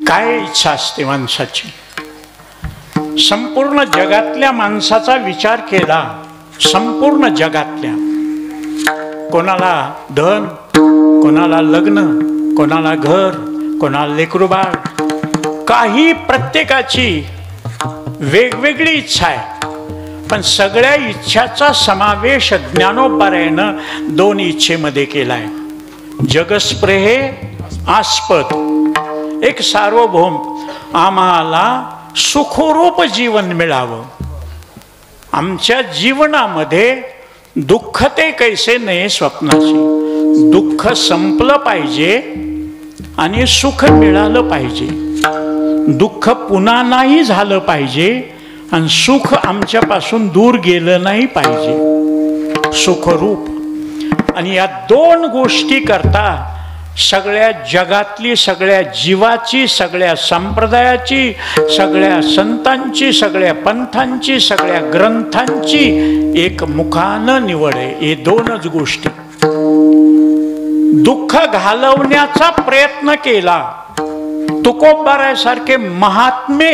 काय इच्छा असते माणसाची? संपूर्ण जगातल्या माणसाचा विचार केला, संपूर्ण जगातल्या, कोणाला धन, कोणाला लग्न, कोणाला घर, कोणाला लेकरूबाळ, काही प्रत्येकाची वेगवेगळी इच्छा आहे, पण सगळ्या इच्छाचा समावेश ज्ञानोपाऱ्यानं दोन इच्छेमध्ये केलाय. जगस्प्रेहे आस्पद, एक सार्वभौम, आम्हाला सुखरूप जीवन मिळावं. आमच्या जीवनामध्ये दुःख ते कैसे नये स्वप्नाची, दुःख संपलं पाहिजे आणि सुख मिळालं पाहिजे. दुःख पुन्हा नाही झालं पाहिजे आणि सुख आमच्यापासून दूर गेलं नाही पाहिजे. सुखरूप. आणि या दोन गोष्टी करता सगळ्या जगातली, सगळ्या जीवाची, सगळ्या संप्रदायाची, सगळ्या संतांची, सगळ्या पंथांची, सगळ्या ग्रंथांची एक मुखानं निवड आहे. हे दोनच गोष्टी. दुःख घालवण्याचा प्रयत्न केला. तुकोबारासारखे महात्मे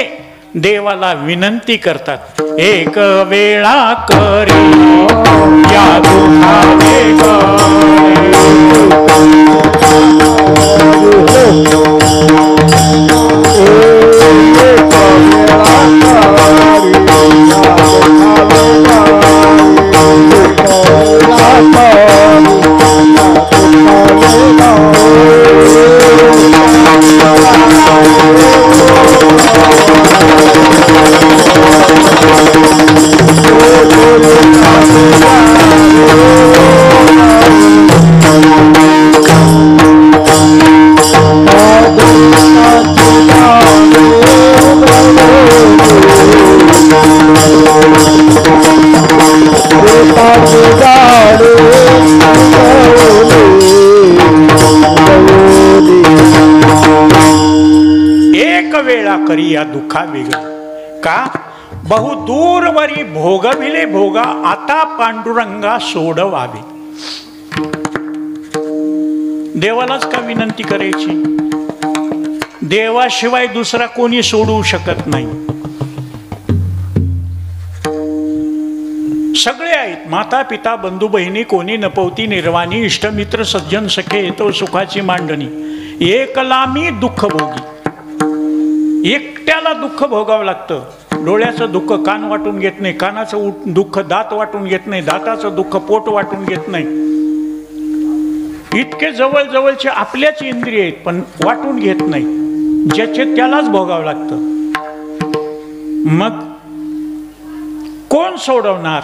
देवाला विनंती करतात, एक वेळा करी या दुःखाचे करी या दुःखा वेगळा का बहुदूरवरी भोगविले भोगा आता पांडुरंगा सोडवावे. देवालाच का विनंती करायची? देवाशिवाय दुसरा कोणी सोडू शकत नाही. सगळे आहेत, माता पिता बंधू बहिणी, कोणी नपवती निर्वाणी, इष्टमित्र सज्जन सखे तो सुखाची मांडणी. एकला मी दुःख भोगी. एकट्याला दुःख भोगावं लागतं. डोळ्याचं दुःख कान वाटून घेत नाही, कानाचं दुःख दात वाटून घेत नाही, दाताचं दुःख पोट वाटून घेत नाही. इतके जवळ जवळचे आपल्याच इंद्रिय आहेत पण वाटून घेत नाही. ज्याचे त्यालाच भोगावं लागतं. मग कोण सोडवणार?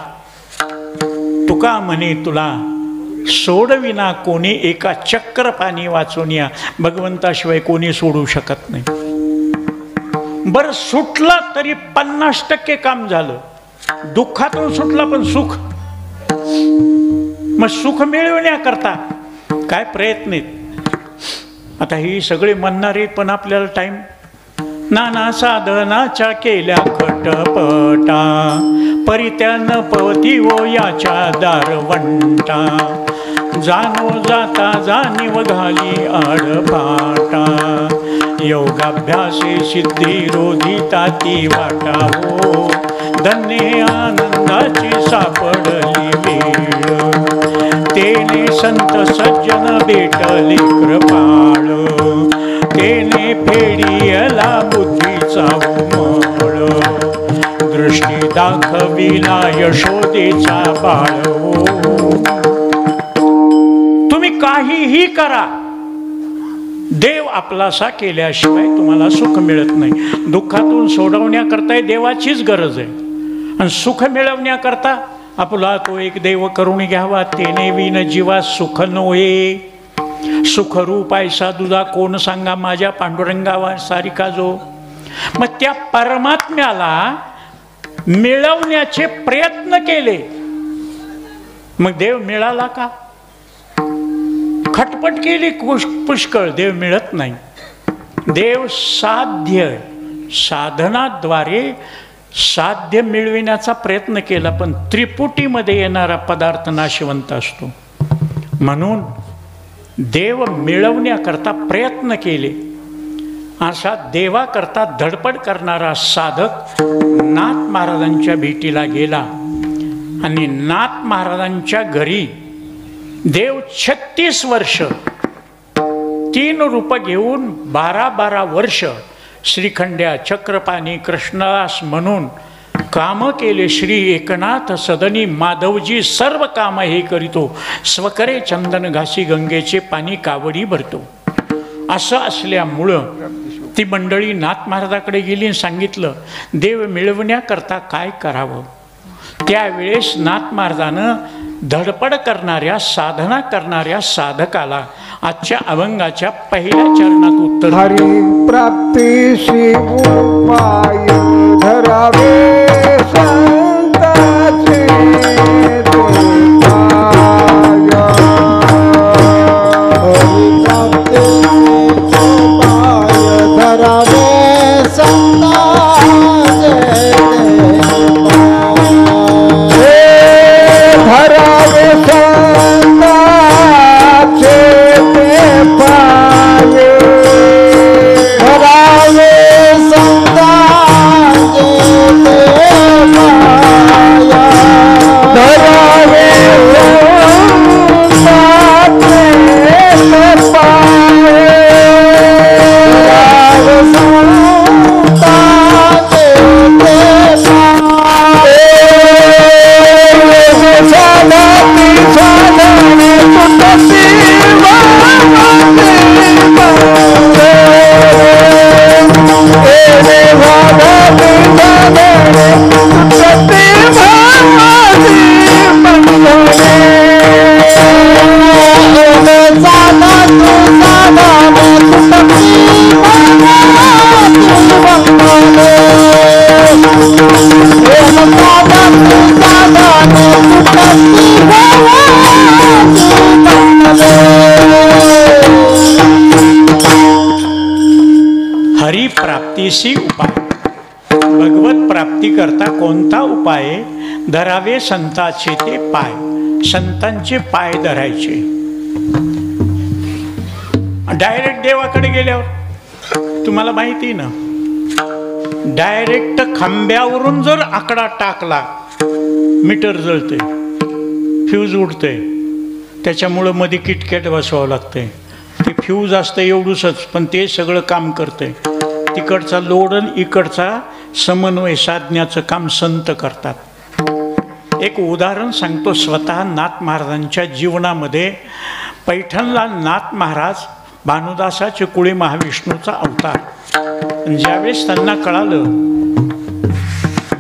तुका म्हणे तुला सोडविना कोणी, एका चक्र पाणी वाचून या. भगवंताशिवाय कोणी सोडू शकत नाही. बर सुटला तरी 50% काम झालं. दुःखातून सुटला पण सुख. मग सुख मिळवण्याकरता काय प्रयत्न आहेत? आता ही सगळे म्हणणारे पण आपल्याला टाइम. नाना साधनाच्या केल्या खटपटा, परित्यान पवती वो याच्या दारवंटा. जाणो जाता जाणीव घाली आडपाटा, योगाभ्यासे सिद्धी रोधिता ती वाटावो. धन्य आनंदाची सापडली वेळ, तेने संत सज्जन भेटले कृपाळ. तेने फेडियला बुद्धीचा उमळ, दृष्टी दाखविला यशोदेचा बाळ. तुम्ही काहीही करा, देव आपलासा केल्याशिवाय तुम्हाला सुख मिळत नाही. दुःखातून सोडवण्याकरता देवाचीच गरज आहे आणि सुख मिळवण्याकरता आपला तो एक देव करून घ्यावा. तेने विन जीवा सुख नोहे, सुखरूप ऐसा दुधा कोण सांगा, माझ्या पांडुरंगावा सारिका जो. मग त्या परमात्म्याला मिळवण्याचे प्रयत्न केले, मग देव मिळाला का? खटपट केली पुष्कळ, देव मिळत नाही. देव साध्य, साधनाद्वारे साध्य मिळविण्याचा प्रयत्न केला, पण त्रिपुटीमध्ये येणारा पदार्थ नाशवंत असतो. म्हणून देव मिळवण्याकरता प्रयत्न केले असा देवाकरता धडपड करणारा साधक नाथ महाराजांच्या भेटीला गेला आणि नाथ महाराजांच्या घरी देव 36 वर्ष 3 रूप घेऊन 12 वर्ष श्रीखंड्या चक्रपाणी कृष्णदास म्हणून काम केले. श्री एकनाथ सदनी माधवजी सर्व काम हे करीतो, स्वकरे चंदन घासी गंगेचे पाणी कावडी भरतो. असं असल्यामुळं ती मंडळी नाथ महाराजाकडे गेली आणि सांगितलं देव मिळवण्याकरता काय करावं. त्यावेळेस नाथ महाराजानं धडपड करणाऱ्या साधना करणाऱ्या साधकाला आजच्या अभंगाच्या पहिल्या चरणात उत्तर हरी प्राप्तीशी उपाय धरावे संताचे हरिप्राप्तीशी उपाय. भगवत प्राप्ती करता कोणता उपाय? धरावे संतांचे ते पाय. संतांचे पाय धरायचे. डायरेक्ट देवाकडे गेल्यावर तुम्हाला माहिती ना, डायरेक्ट खांब्यावरून जर आकडा टाकला मीटर जळते, फ्यूज उडते. त्याच्यामुळं मध्ये किटकॅट बसवावं लागते. ते फ्यूज असतं एवढूसच, पण ते सगळं काम करते. तिकडचा लोड आणि इकडचा समन्वय साधण्याचं काम संत करतात. एक उदाहरण सांगतो स्वतः नाथ महाराजांच्या जीवनामध्ये. पैठणला नाथ महाराज भानुदासाचे कुळे महाविष्णूचा अवतार. ज्यावेळेस त्यांना कळालं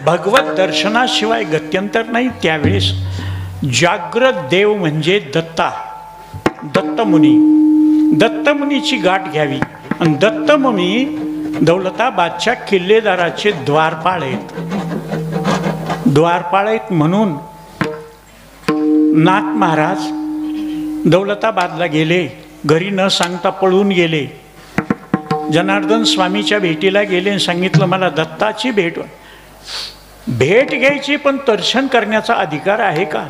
भगवत दर्शनाशिवाय गत्यंतर नाही, त्यावेळेस जागृत देव म्हणजे दत्तमुनी. दत्तमुनीची गाठ घ्यावी. आणि दत्तमुनी दौलताबादच्या किल्लेदाराचे द्वारपाळ आहेत म्हणून नाथ महाराज दौलताबादला गेले. घरी न सांगता पळून गेले. जनार्दन स्वामीच्या भेटीला गेले आणि सांगितलं मला दत्ताची भेट घ्यायची, पण दर्शन करण्याचा अधिकार आहे का?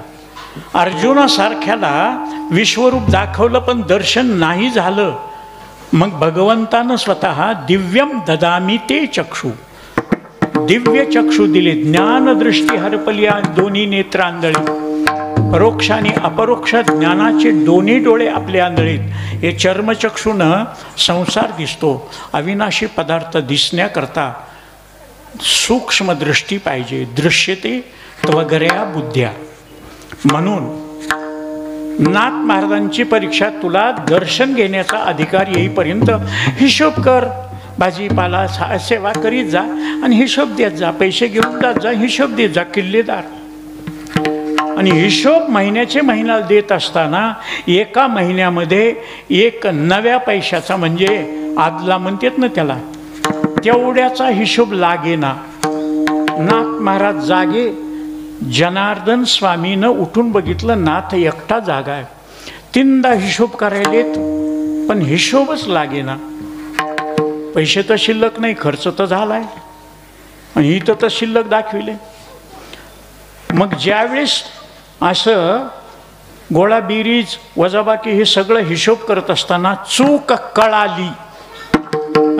अर्जुनासारख्याला विश्वरूप दाखवलं पण दर्शन नाही झालं. मग भगवंतानं स्वतः दिव्यम ददामी ते चक्षु, दिव्य चक्षु दिले. ज्ञानदृष्टी हरपलिया दोन्ही नेत्र आंधळी. परोक्ष आणि अपरोक्ष ज्ञानाचे दोन्ही डोळे आपल्या आंधळीत. हे चर्मचक्षुनं संसार दिसतो. अविनाशी पदार्थ दिसण्याकरता सूक्ष्म दृष्टी पाहिजे. दृश्यते त्वगर्या बुद्ध्या. म्हणून नाथ महाराजांची परीक्षा, तुला दर्शन घेण्याचा अधिकार येईपर्यंत हिशोब कर. भाजीपाला सेवा करीत जा आणि हिशोब देत जा. पैसे घेऊन जात जा, हिशोब देत जा. किल्लेदार. आणि हिशोब महिन्याचे महिन्याला देत असताना एका महिन्यामध्ये एक नव्या पैशाचा, म्हणजे आदला म्हणतात ना त्याला, तेवढ्याचा हिशोब लागेना. नाथ महाराज जागे. जनार्दन स्वामीनं उठून बघितलं नाथ एकटा जागा आहे. 3दा हिशोब करायलेत पण हिशोबच लागेना. पैसे तर शिल्लक नाही, खर्च तर झालाय आणि इथं तर शिल्लक दाखविले. मग ज्यावेळेस असं गोळाबिरीज वजाबाकी हे सगळं हिशोब करत असताना चूक कळाली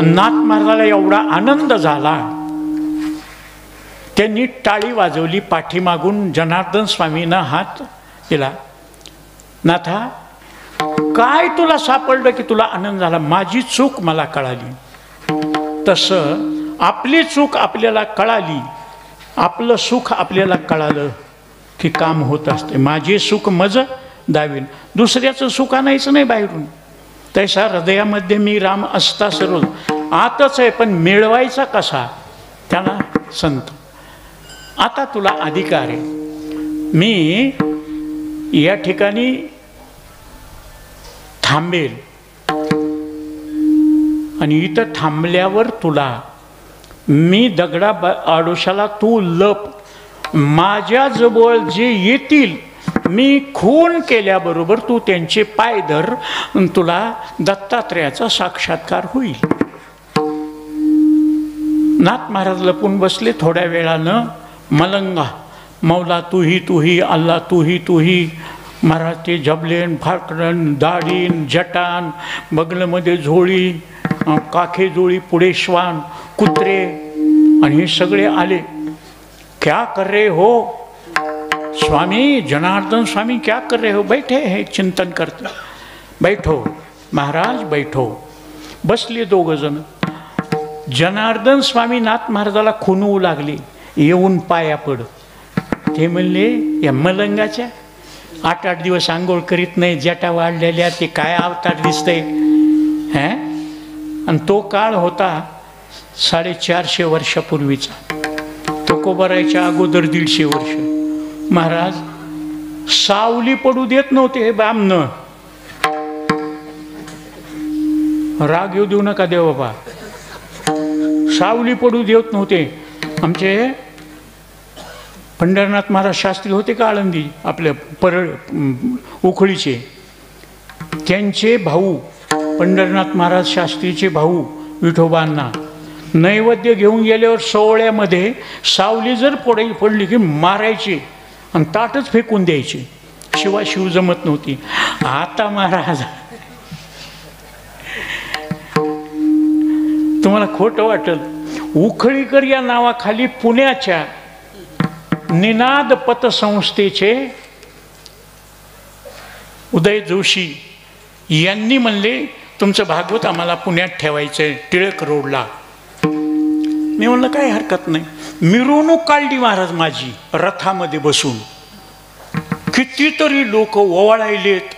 नाथ महाराजाला एवढा आनंद झाला, त्यांनी टाळी वाजवली. पाठीमागून जनार्दन स्वामींना हात दिला. नाथा, काय तुला सापडलं की तुला आनंद झाला? माझी चूक मला कळाली. तसं आपली चूक आपल्याला कळाली, आपलं सुख आपल्याला कळालं की काम होत असते. माझे सुख मज दावीन, दुसऱ्याचं सुख आणायचं नाही बाहेरून. तैसा हृदयामध्ये मी राम असता सर्व आतच आहे, पण मिळवायचा कसा त्याला संत. आता तुला अधिकार आहे. मी या ठिकाणी थांबेल आणि इथं थांबल्यावर तुला मी दगडा आडोशाला तू लप. माझ्या जवळ जे येतील मी खून केल्याबरोबर तू त्यांचे पाय धर, तुला दत्तात्रेयाचा साक्षात्कार होईल. नाथ महाराज लपून बसले. थोड्या वेळानं मलंगा, मौला तुही अल्ला तुही. महाराज ते जबलेन फाकडन दाढीन जटान, बगलमध्ये झोळी, काखे जोळी, पुढे श्वान, कुत्रे, आणि हे सगळे आले. क्या कर रहे हो स्वामी? जनार्दन स्वामी क्या कर रहे हो? बैठे हे चिंतन करते. बैठो महाराज बैठो. बसले दोघ जण. जनार्दन स्वामी नाथ महाराजाला खुनवू लागले. येऊन पाया पड. ते म्हणले, या मलंगाच्या 8-8 दिवस आंघोळ करीत नाही, जटा वाढलेल्या, ते काय अवतार दिसतंय हे? आणि तो काळ होता 450 वर्षापूर्वीचा. तुकोबारायच्या अगोदर 150 वर्ष. महाराज सावली पडू देत नव्हते हे बामन. राग येऊ देऊ नका देव बाबा. सावली पडू देत नव्हते. आमचे पंढरनाथ महाराज शास्त्री होते का आळंदी, आपल्या उखळीचे, त्यांचे भाऊ पंढरनाथ महाराज शास्त्रीचे भाऊ विठोबांना नैवेद्य घेऊन गेल्यावर सोहळ्यामध्ये सावली जर पडली की मारायची आणि ताटच फेकून द्यायचे, शिवाय शिव जमत नव्हती. आता महाराज, तुम्हाला खोटं वाटेल, उखळीकर या नावाखाली पुण्याच्या निनाद पतसंस्थेचे उदय जोशी यांनी म्हणले, तुमचं भागवत आम्हाला पुण्यात ठेवायचंय, टिळक रोडला. मी म्हणलं काही हरकत नाही. मिरवणूक काढली महाराज माझी रथामध्ये बसून. कितीतरी लोक ओवाळायलेत.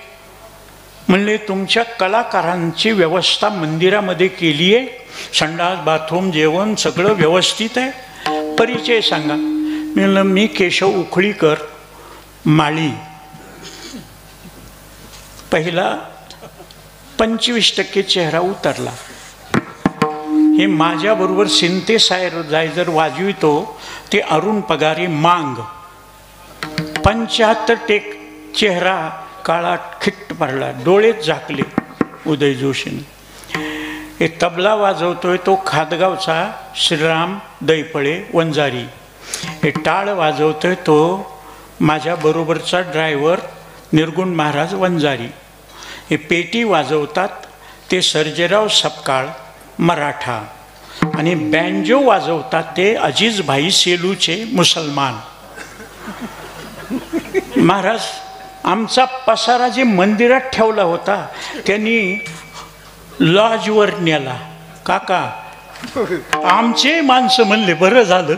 म्हणले म्हणले कलाकारांची व्यवस्था मंदिरामध्ये केली आहे, संडास बाथरूम जेवण सगळं व्यवस्थित आहे, परिचय सांगा. मी म्हणलं मी केशव उखळीकर माळी. पहिला 25% चेहरा उतरला. हे माझ्याबरोबर सिंथेसायझर वाजवितो ते अरुण पगारी मांग. 75% चेहरा काळा खिट्ट पडला, डोळेच झाकले उदय जोशीने. हे तबला वाजवतोय तो खादगावचा श्रीराम दैपळे वंजारी. हे टाळ वाजवतोय तो माझ्या बरोबरचा ड्रायव्हर निर्गुण महाराज वंजारी. हे पेटी वाजवतात ते सर्जेराव सपकाळ मराठा. आणि बँजो वाजवतात ते अजीजभाई सेलूचे मुसलमान. महाराज आमचा पसारा जे मंदिरात ठेवला होता त्यांनी लॉजवर नेला. काका आमचे माणसं म्हणले बरं झालं,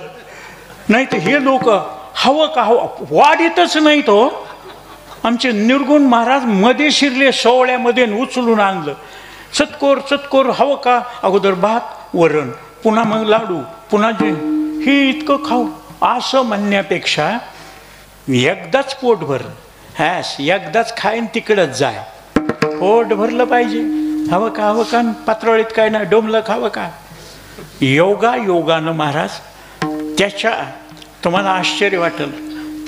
नाही तर हे लोक हवं का हवं वाढीतच नाही. तो आमचे निर्गुण महाराज मध्ये शिरले सोहळ्यामध्ये उचलून आणलं. चतकोर चतकोर हवं का, अगोदर भात वरण, पुन्हा मग लाडू, पुन्हा जे हे इतकं खाऊ असं म्हणण्यापेक्षा एकदाच पोट भर, हॅस एकदाच खाईन तिकडंच जाय. पोट भरलं पाहिजे. हवं का पात्रळीत काय नाही, डोंबलं खावं का. योगानं महाराज त्याच्या, तुम्हाला आश्चर्य वाटेल,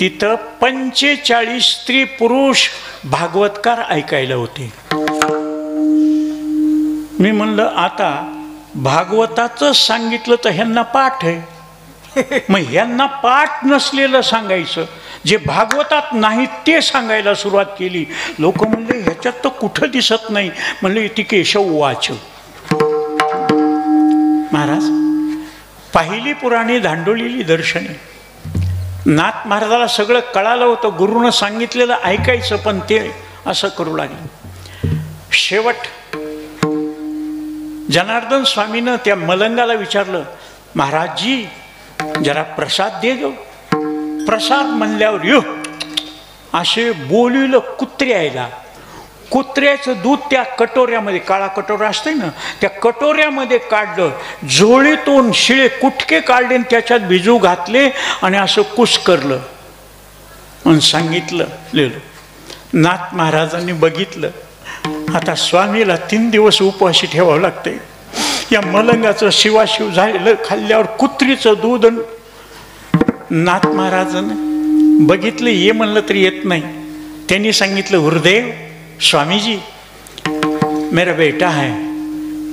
तिथं 45 स्त्री पुरुष भागवतकार ऐकायला होते. मी म्हणलं आता भागवताचं सांगितलं तर ह्यांना पाठ आहे, मग ह्यांना पाठ नसलेलं सांगायचं, जे भागवतात नाही ते सांगायला सुरुवात केली. लोक म्हणले ह्याच्यात तर कुठं दिसत नाही. म्हणले ती केशव वाच. महाराज पाहिली पुराणी धांडोलेली दर्शने. नाथ महाराजाला सगळं कळालं होतं, गुरुनं सांगितलेलं ऐकायचं, पण ते असं करू लागले. शेवट जनार्दन स्वामीनं त्या मलंगाला विचारलं, महाराजजी जरा प्रसाद दे गो. प्रसाद म्हणल्यावर यो असे बोलिलं कुत्रे यायला. कुत्र्याचं दूध त्या कटोऱ्यामध्ये, काळा कटोरा असते ना, त्या कटोऱ्यामध्ये काढलं, झोळीतून शिळे कुटके काढले आणि त्याच्यात भिजू घातले आणि असं कुस्करलं आणि सांगितलं लिहिलं. नाथ महाराजांनी बघितलं, आता स्वामीला 3 दिवस उपवाशी ठेवावं लागते. या मलंगाचं शिवाशिव झालेलं खाल्ल्यावर कुत्रीचं दूध. नाथ महाराजांनी बघितलं, ये म्हणलं तरी येत नाही. त्यांनी सांगितलं, गुरुदेव स्वामीजी मेरा बेटा है,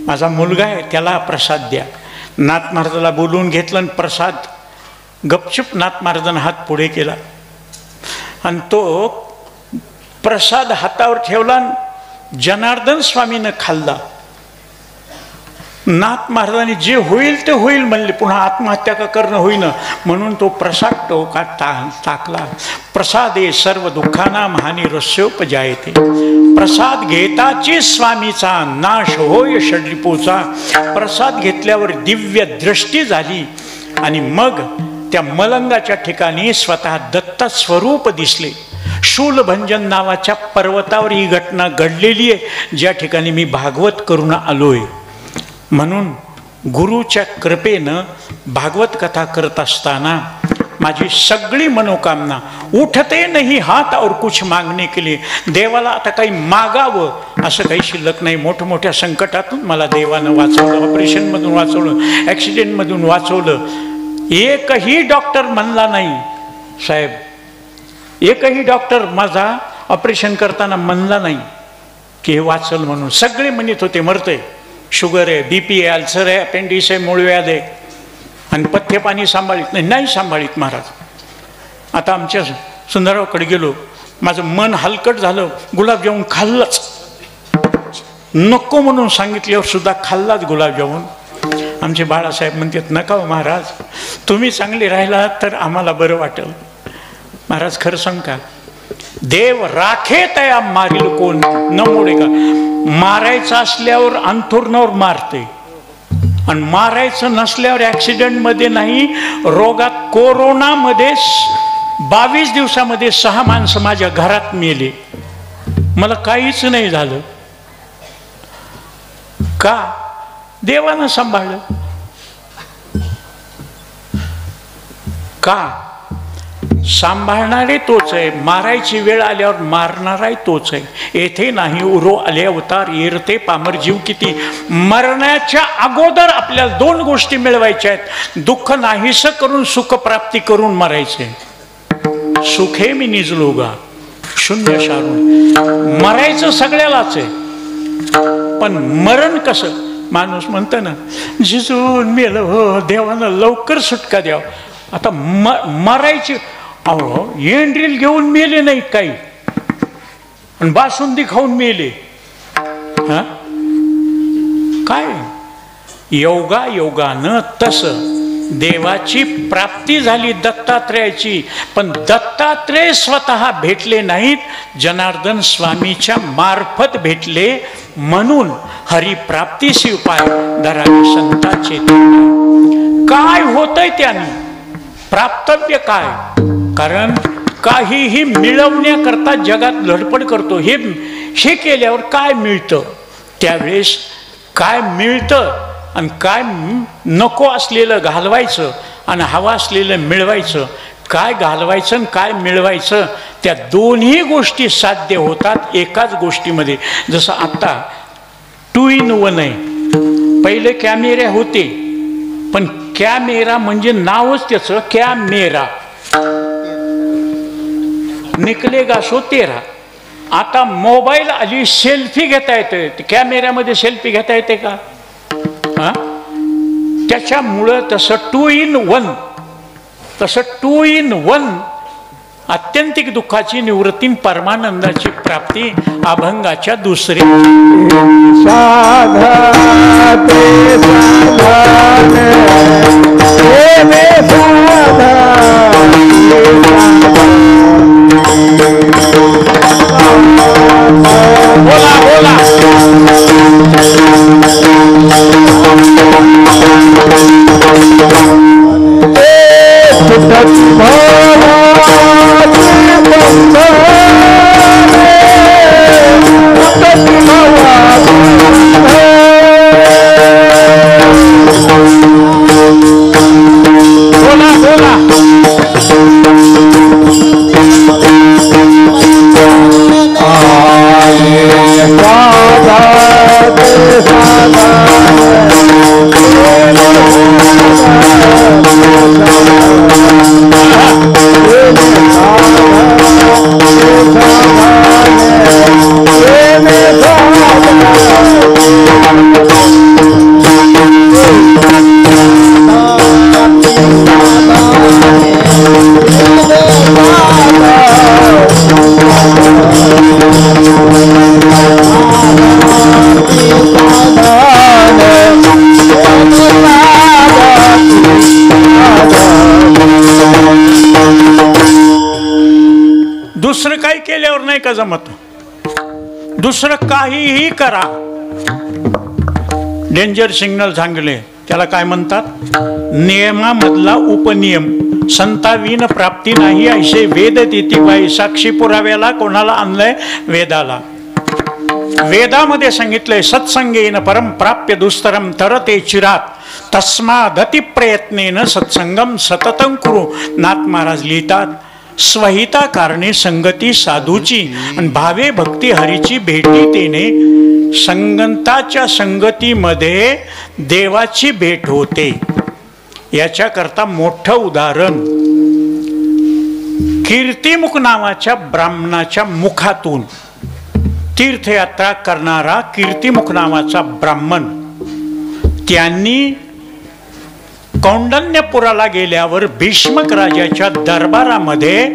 माझा मुलगा आहे, त्याला प्रसाद द्या. नाथ महाराजाला बोलवून घेतलं आणि प्रसाद गपचूप नाथ महाराजांना हात पुढे केला आणि तो प्रसाद हातावर ठेवला. जनार्दन स्वामीनं खाल्ला. नाथ महाराजांनी जे होईल ते होईल म्हणले, पुन्हा आत्महत्या का करणं होईना म्हणून तो प्रसाद टोकात टाकला. प्रसादे सर्व दुःखाना हानी रस्योपजायते. प्रसाद घेताची स्वामीचा नाश होय षड्रिपूचा. प्रसाद घेतल्यावर दिव्य दृष्टी झाली आणि मग त्या मलंगाच्या ठिकाणी स्वतः दत्त स्वरूप दिसले. शूलभंजन नावाच्या पर्वतावर ही घटना घडलेली आहे, ज्या ठिकाणी मी भागवत करून आलोय. म्हणून गुरुच्या कृपेनं भागवत कथा करत असताना माझी सगळी मनोकामना, उठते नाही हात और कुछ मागणे के लिए, देवाला आता काही मागावं असं काही शिल्लक नाही. मोठमोठ्या संकटातून मला देवानं वाचवलं, ऑपरेशनमधून वाचवलं, ॲक्सिडेंटमधून वाचवलं. एकही डॉक्टर म्हणला नाही साहेब, एकही डॉक्टर माझा ऑपरेशन करताना म्हणला नाही की हे वाचल म्हणून. सगळे म्हणत होते मरते, शुगर आहे, BP आहे, अल्सर आहे, अपेंडिक्स आहे, मूळव्याध आहे आणि पथ्य पाणी सांभाळीत नाही सांभाळीत महाराज. आता आमच्या सुंदररावकडे गेलो, माझं मन हलकट झालं. गुलाबजामुन खाल्लंच, नको म्हणून सांगितल्यावर सुद्धा खाल्लाच गुलाबजामुन. आमचे बाळासाहेब म्हणतात, नका हो महाराज, तुम्ही चांगले राहिला तर आम्हाला बरं वाटेल. महाराज खरं सांग का, देव राखे तया मारील कोण न मोडे का. मारायचं असल्यावर अंथुरणावर मारते आणि मारायचं नसल्यावर ॲक्सिडेंटमध्ये नाही, रोगात कोरोनामध्ये 22 दिवसामध्ये 6 माणसं माझ्या घरात मेले. मला काहीच नाही झालं. का? देवानं सांभाळलं. का? सांभाळणारे तोच आहे, मारायची वेळ आल्यावर मारणाराही तोच आहे. येथे नाही उरो आले अवतार, येरते पामर जीव किती. मरण्याच्या अगोदर आपल्याला 2 गोष्टी मिळवायच्या आहेत. दुःख नाहीसं करून सुख प्राप्ती करून मरायचे. सुखे मी निजलोगा शून्य शारून. मरायचं सगळ्यालाच आहे, पण मरण कसं. माणूस म्हणतो ना, झिजून मेलं हो, देवानं लवकर सुटका द्यावं. आता मरायची, अहो एंड्रील घेऊन मेले नाही काही, आणि बासुंदी खाऊन मेले. हा काय योगा योगानं तसं देवाची प्राप्ती झाली दत्तात्रेयाची. पण दत्तात्रेय स्वतः भेटले नाहीत, जनार्दन स्वामीच्या मार्फत भेटले. म्हणून हरिप्राप्तीशी उपाय धरावे संताचे. काय होतंय त्याने, प्राप्तव्य काय. कारण काहीही मिळवण्याकरता जगात धडपड करतो. हे केल्यावर काय मिळतं, त्यावेळेस काय मिळतं आणि काय नको असलेलं घालवायचं आणि हवं असलेलं मिळवायचं. काय घालवायचं आणि काय मिळवायचं, त्या दोन्ही गोष्टी साध्य होतात एकाच गोष्टीमध्ये. जसं आता 2 in 1 आहे. पहिले कॅमेरे होते, पण कॅमेरा म्हणजे नावच त्याचं कॅमेरा, निकलेगा सो 13. आता मोबाईल आली, सेल्फी घेता येते. कॅमेऱ्यामध्ये सेल्फी घेता येते का? हा, त्याच्यामुळं तसं 2 in 1, तसं 2 in 1 आत्यंतिक दुःखाची निवृत्ती, परमानंदाची प्राप्ती अभंगाच्या दुसरे साधा ते साधन हे मे साधा बोला बोला दुसरं काही केल्यावर नाही का जमत, दुसरं काहीही करा. डेंजर सिग्नल सांगले त्याला काय म्हणतात, नियमामधला उपनियम. संताविन प्राप्ती नाही ऐसे वेद देती बाई. साक्षी पुराव्याला कोणाला आणलंय, वेदाला. वेदामध्ये सांगितलंय सत्संगेन परम प्राप्य दुस्तरम तरते चिरात तस्मादति प्रयत्नेन सत्संगम सततं कुरु. नाथ महाराज लिहितात, स्वहिता कारणे संगती साधूची आणि भावे भक्ती हरीची भेटी तेने. संगताच्या संगतीमध्ये देवाची भेट होते. याच्याकरता मोठं उदाहरण, कीर्तिमुख नावाच्या ब्राह्मणाच्या मुखातून तीर्थयात्रा करणारा कीर्तिमुख नावाचा ब्राह्मण, त्यांनी कौंडण्यपुराला गेल्यावर भीष्मक राजाच्या दरबारामध्ये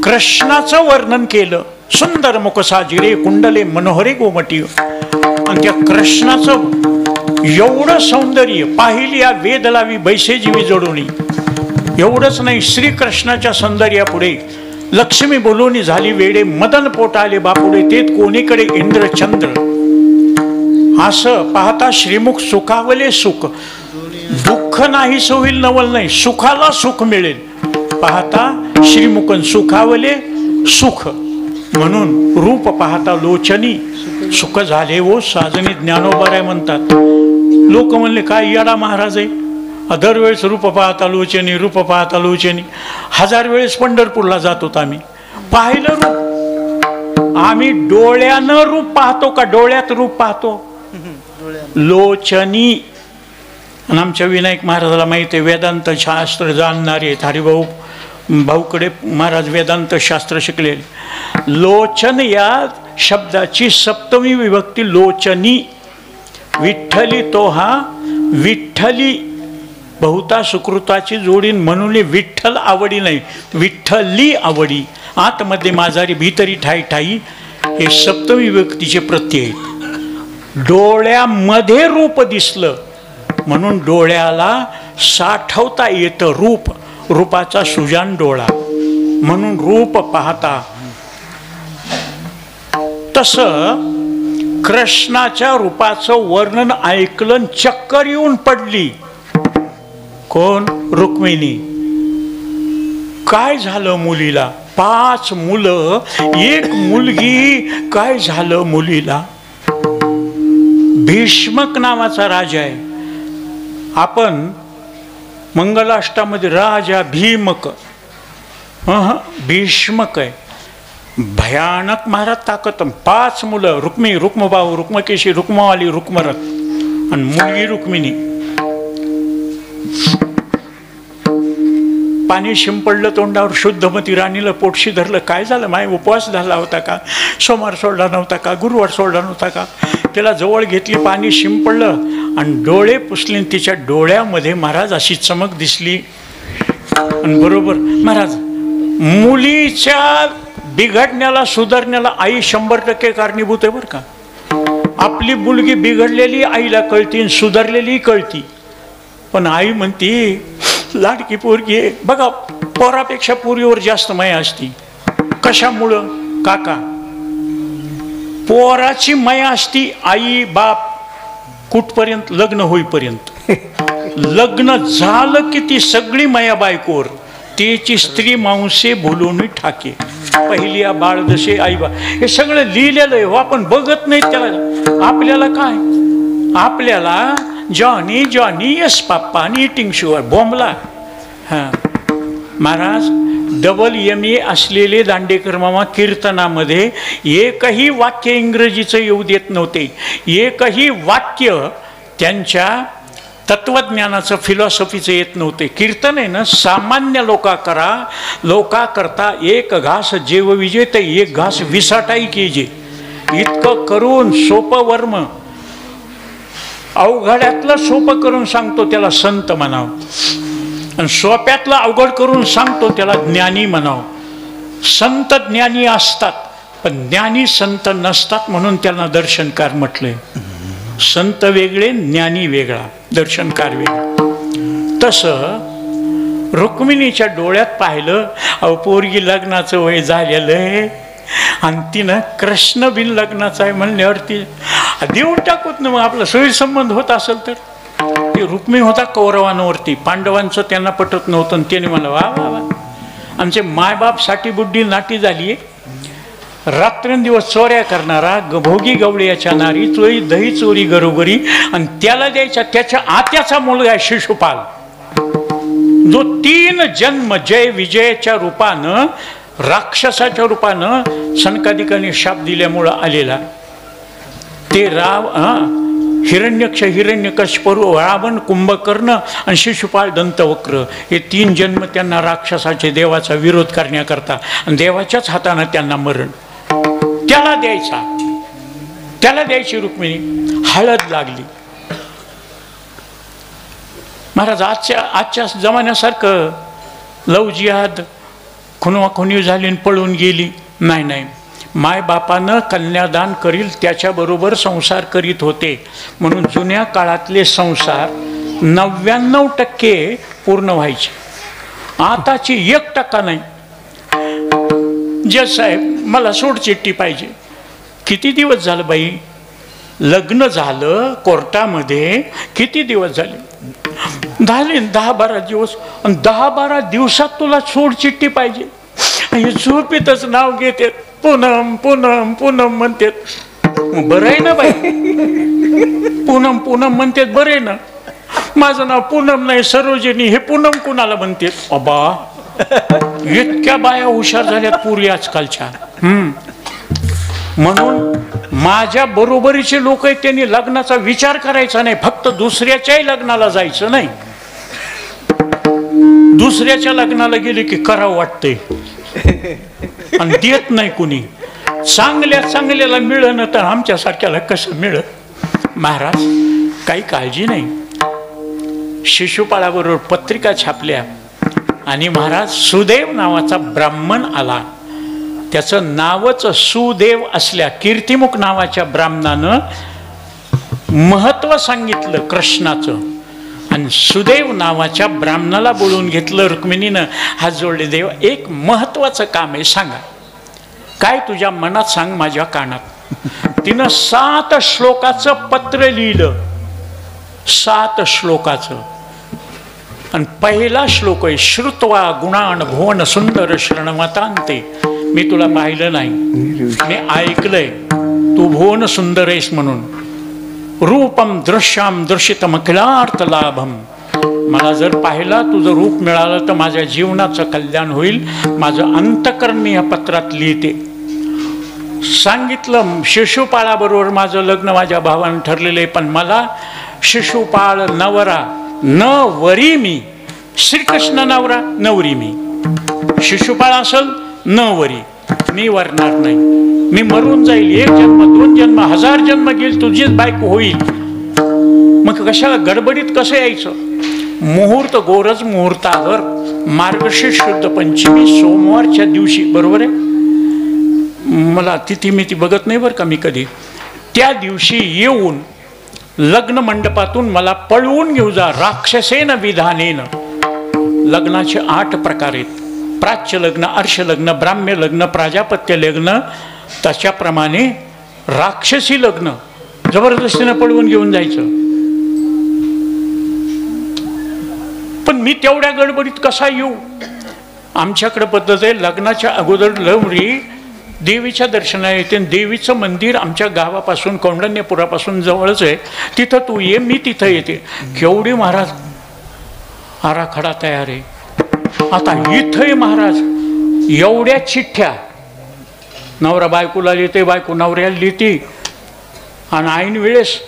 कृष्णाचं वर्णन केलं. सुंदर मुख साजिरे कुंडले मनोहरे गोमटी. आणि त्या कृष्णाचं एवढं सौंदर्य पाहिली या वेद लावी बैसे जीवी जोडूनी. एवढंच नाही, श्रीकृष्णाच्या सौंदर्यापुढे लक्ष्मी बोलूनी झाली वेडे, मदन पोट आले बापुडे, तेत कोणीकडे इंद्र चंद्र. असं पाहता श्रीमुख सुखावले सुख. दुःख नाही सोईल नवल नाही, सुखाला सुख मिळेल. पाहता श्रीमुखन सुखावले सुख. म्हणून रूप पाहता लोचनी सुख झाले वो साजनी. ज्ञानोबाराय म्हणतात, लोक म्हणले काय येडा महाराज आहे, दरवेळेस रूप पाहता लोचनी, रूप पाहता लोचनी. 1000 वेळेस पंढरपूरला जातो आम्ही, पाहिलं रूप. आम्ही डोळ्यानं रूप पाहतो का डोळ्यात रूप पाहतो? लोचनी. आणि आमच्या विनायक महाराजाला माहिती आहे, वेदांत शास्त्र जाणणारे आहेत. हरिभाऊ भाऊकडे महाराज वेदांत शास्त्र शिकलेले. लोचन या शब्दाची सप्तमी विभक्ती लोचनी. विठ्ठली तो हा विठ्ठली बहुता सुकृताची जोडीन म्हणून विठ्ठल आवडी नाही, विठ्ठली आवडी. आतमध्ये माझारी भीतरी ठाई ठाई हे सप्तमी विभक्तीचे प्रत्यय आहेत. डोळ्यामध्ये रूप दिसलं म्हणून डोळ्याला साठवता येतं रूप. रूपाचा सुजान डोळा म्हणून रूप पाहता. तसं कृष्णाच्या रूपाचं वर्णन ऐकलं, चक्कर येऊन पडली. कोण? रुक्मिणी. काय झालं मुलीला? 5 मुलं 1 मुलगी. काय झालं मुलीला? भीष्मक नावाचा राजा आहे. आपण मंगलाष्टामध्ये राजा भीमक, भीष्मक आहे. भयानक महाराज ताकद. 5 मुलं, रुक्मी, रुक्मबाऊ, रुक्मकेशी, रुक्मवाली, रुक्मरथ आणि मुलगी रुक्मिणी. पाणी शिंपडलं तोंडावर. शुद्धमती राणीला पोटशी धरलं. काय झालं माय? उपवास झाला होता का? सोमवार सोडला नव्हता का? गुरुवार सोडला नव्हता का? त्याला जवळ घेतली, पाणी शिंपडलं आणि डोळे पुसले. तिच्या डोळ्यामध्ये महाराज अशी चमक दिसली. आणि बरोबर महाराज मुलीच्या बिघडण्याला सुधारण्याला आई 100% कारणीभूत आहे बरं का. आपली मुलगी बिघडलेली आईला कळती, सुधारलेली कळती. पण आई म्हणती लाडकी पोरगी आहे. बघा, पोरापेक्षा पोरीवर जास्त माया असती. कशामुळं काका? पोराची माया असती आई बाप कुठपर्यंत? लग्न होईपर्यंत. लग्न झालं की ती सगळी माया बायकोवर. त्याची स्त्री मांसे भुलून ठाके, पहिली बाळ जसे आई बा. हे सगळं लिहिलेलं आहे हो, आपण बघत नाही त्याला. आपल्याला काय? आपल्याला जॉनी जॉनी यस पाप्पा आणि इटिंग शुअर बोंबला. हां महाराज, डबल MA असलेले दांडेकर मामा कीर्तनामध्ये एकही वाक्य इंग्रजीचं येऊ देत नव्हते. एकही वाक्य त्यांच्या तत्वज्ञानाचं फिलॉसॉफीचं येत नव्हते. कीर्तन आहे ना, सामान्य लोका करता एक घास जेव विजे ते एक घास विसाटाई कीजे. इतकं करून सोपं वर्म, अवघड्यातलं सोपं करून सांगतो त्याला संत म्हणावं, आणि सोप्यातलं अवघड करून सांगतो त्याला ज्ञानी म्हणावं. संत ज्ञानी असतात पण ज्ञानी संत नसतात, म्हणून त्यांना दर्शनकार म्हटलंय. संत वेगळे, ज्ञानी वेगळा, दर्शनकार वेगळा. तसं रुक्मिणीच्या डोळ्यात पाहिलं, अहो पोरगी लग्नाचं वय झालेलं आहे आणि तिनं कृष्ण बिन लग्नाचं आहे म्हणल्यावरती देऊन टाकूत ना. मग आपला सोयीसंबंध होत असेल तर. ते रुक्मिणी होता कौरवांवरती, पांडवांचं त्यांना पटत नव्हतं, आणि त्याने म्हणलं वा वा वा, आमचे मायबाप साठी बुड्डी नाटी झाली. रात्रंदिवस चोऱ्या करणारा भोगी गवळ्याच्या नारी, चोरी दही चोरी घरोघरी, आणि त्याला द्यायचा त्याच्या आत्याचा मुलगा आहे शिशुपाल, जो 3 जन्म जय विजयाच्या रूपानं, राक्षसाच्या रूपानं सनकादिकांनी शाप दिल्यामुळं आलेला. ते हिरण्यक्ष, हिरण्यकश्यपू, रावण, कुंभकर्ण आणि शिशुपाल दंतवक्र, हे 3 जन्म त्यांना राक्षसाचे देवाचा विरोध करण्याकरता, आणि देवाच्याच हातानं त्यांना मरण. त्याला द्यायचा, त्याला द्यायची रुक्मिणी. हळद लागली. महाराज, आजच्या जमान्यासारखं लव जिहाद, खुनवाखुनी झाली आणि पळून गेली नाही. नाही, मायबापानं कन्यादान करील त्याच्याबरोबर संसार करीत होते, म्हणून जुन्या काळातले संसार 99% पूर्ण व्हायचे. आताची 1% नाही. जज साहेब, मला सोडचिठ्ठी पाहिजे. किती दिवस झालं बाई लग्न झालं कोर्टामध्ये? किती दिवस झाले? झाले 10-12 दिवस. आणि 10-12 दिवसात तुला सोडचिठ्ठी पाहिजे? हे झोपेतच नाव घेते, पूनम पूनम पूनम म्हणतात. बरं आहे ना बाई, पूनम पूनम म्हणतात, बरं आहे ना. माझं नाव पूनम नाही, सरोजिनी. हे पूनम कुणाला म्हणतात? अबा, इतक्या बाया हुशार झाल्यात पूर्वी आजकालच्या. म्हणून माझ्या बरोबरीचे लोक आहेत, त्यांनी लग्नाचा विचार करायचा नाही. फक्त दुसऱ्याच्याही लग्नाला जायचं नाही. दुसऱ्याच्या लग्नाला गेले की करावं वाटतंय, आणि देत नाही कुणी. चांगल्याला मिळणं तर आमच्यासारख्याला कसं मिळत? महाराज, काही काळजी नाही. शिशुपाळाबरोबर पत्रिका छापल्या, आणि महाराज सुदेव नावाचा ब्राह्मण आला. त्याचं नावच सुदेव असल्या, कीर्तिमुख नावाच्या ब्राह्मणानं महत्व सांगितलं कृष्णाचं, आणि सुदेव नावाच्या ब्राह्मणाला बोलून घेतलं. रुक्मिणीनं हात जोडले, देव एक महत्वाचं काम आहे, सांगा काय तुझ्या मनात, सांग माझ्या कानात. तिनं 7 श्लोकाचं पत्र लिहिलं, 7 श्लोकाचं. आणि पहिला श्लोक आहे, श्रुत्वा गुणान भुवन सुंदर श्रणमतांते. मी तुला पाहिलं नाही, मी ऐकलंय तू भुवन सुंदर आहेस म्हणून. रूपम दृश्याम दृश्यतम अखिलार्थ लाभम. मला जर पाहिला, तुझं रूप मिळालं तर माझ्या जीवनाचं कल्याण होईल. माझं अंतकरण मी या पत्रात लिहिते. सांगितलं, शिशुपाळाबरोबर माझं लग्न माझ्या भावानं ठरलेलं आहे, पण मला शिशुपाळ नवरा न वरी मी. श्रीकृष्ण नवरा, नवरी मी. शिशुपाळ असल न वरी, मी वरणार नाही. मी मरून जाईल. 1 जन्म 2 जन्म 1000 जन्म गेल तुझीच बायको होईल. मग कशाला गडबडीत कसं यायचं? मुहूर्त गोरज मुहूर्तावर. मार्गशीर्ष शुद्ध पंचमी सोमवारच्या दिवशी, बरोबर आहे, मला तिथी मी ती बघत नाही बरं का मी कधी, त्या दिवशी येऊन लग्न मंडपातून मला पळवून घेऊ जा राक्षसेन विधानेन. लग्नाचे 8 प्रकार आहेत. प्राच्य लग्न, अर्श लग्न, ब्राह्म्य लग्न, प्राजापत्य लग्न, त्याच्याप्रमाणे राक्षसी लग्न जबरदस्तीनं पळवून घेऊन जायचं. पण मी तेवढ्या गडबडीत कसा येऊ? आमच्याकडे पद्धत आहे, लग्नाच्या अगोदर लवरी देवीच्या दर्शनाला येते. देवीचं मंदिर आमच्या गावापासून कौंडण्यपुरापासून जवळच आहे. तिथं तू ये, मी तिथं येते. केवढी महाराज आराखडा तयार आहे. आता इथंही महाराज एवढ्या चिठ्ठ्या, नवरा बायकोला लिहिते, बायको नवऱ्याला लिहिते, आणि ऐन वेळेस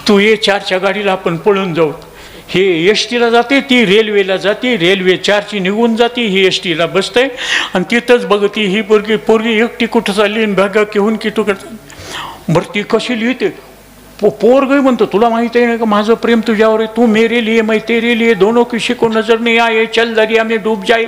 तू ये 4च्या गाडीला आपण पळून जाऊ. हे एसटीला जाते, ती रेल्वेला जाते, रेल्वे 4ची निघून जाते, ही एसटीला बसते आणि तिथंच बघती ही पोरगी एकटी कुठं चालली आणि बघा घेऊन की तू करता. बरं ती कशी लिहिते? पोरग म्हणतो, तुला माहिती आहे का माझं प्रेम तुझ्यावर आहे, तू मेरे लिए मैं तेरे लिए, दोनों किसी को नजर नहीं आए, चल दरिया में डूब जाए.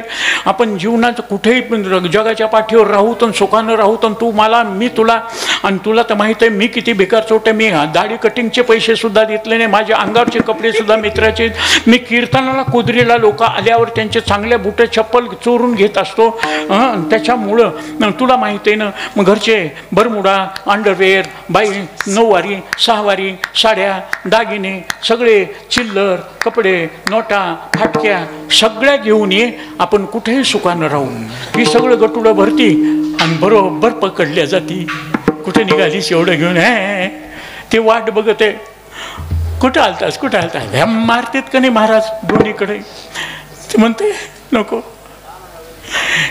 आपण जीवनात कुठेही जगाच्या पाठीवर राहू तर सुखानं राहू, तर तू मला, मी तुला, आणि तुला तर माहिती आहे मी किती बेकार चोट आहे. मी दाढी कटिंगचे पैसे सुद्धा देतले नाही, माझ्या अंगावरचे कपडे सुद्धा मित्राचे. मी कीर्तनाला कुदरीला लोक आल्यावर त्यांचे चांगल्या बुटे चप्पल चोरून घेत असतो. त्याच्यामुळं तुला माहिती आहे ना, मग घरचे बरमुडा, अंडरवेअर, बाई नऊवारी, 6वारी, साड्या, दागिने, सगळे चिल्लर, कपडे, नोटा, फाटक्या सगळ्या घेऊन ये, आपण कुठेही सुखानं राहू. ही सगळं गटुडं भरती आणि बरोबर पकडल्या जाती. कुठे निघालीस एवढं घेऊन? ते वाट बघत आहे, कुठं आलतास, कुठं आलतास, ह्या मारतेत का नाही महाराज दोन्हीकडे. ते म्हणते नको,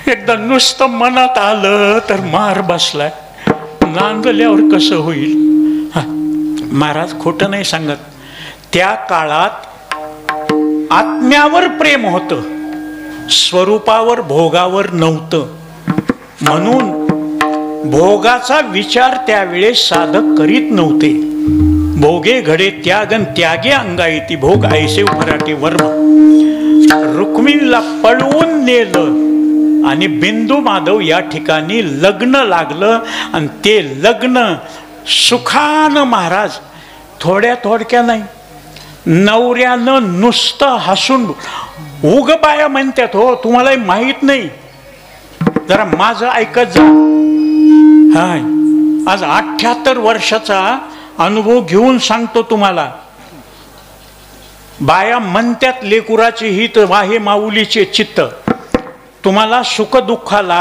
एकदा नुसतं मनात आलं तर मार बसलाय, नांदल्यावर कसं होईल. महाराज खोटं नाही सांगत, त्या काळात आत्म्यावर प्रेम होतं, स्वरूपावर भोगावर नव्हतं. म्हणून भोगाचा विचार त्यावेळेस साधक करीत नव्हते. भोगे घडे त्यागन त्यागे अंगायती, भोग ऐसे उभराटे वर्म. रुक्मिणीला पळवून नेलं आणि बिंदू माधव या ठिकाणी लग्न लागलं, आणि ते लग्न सुखानं महाराज, थोडक्या नाही, नवऱ्यानं नुसतं हसून, उग बाया म्हणतात हो, तुम्हाला माहीत नाही, जरा माझं ऐकत जा. हाय, आज 78 वर्षाचा अनुभव घेऊन सांगतो तुम्हाला. बाया म्हणतात लेकुराची हित वाहे माऊलीचे चित्त. तुम्हाला सुखदुःखाला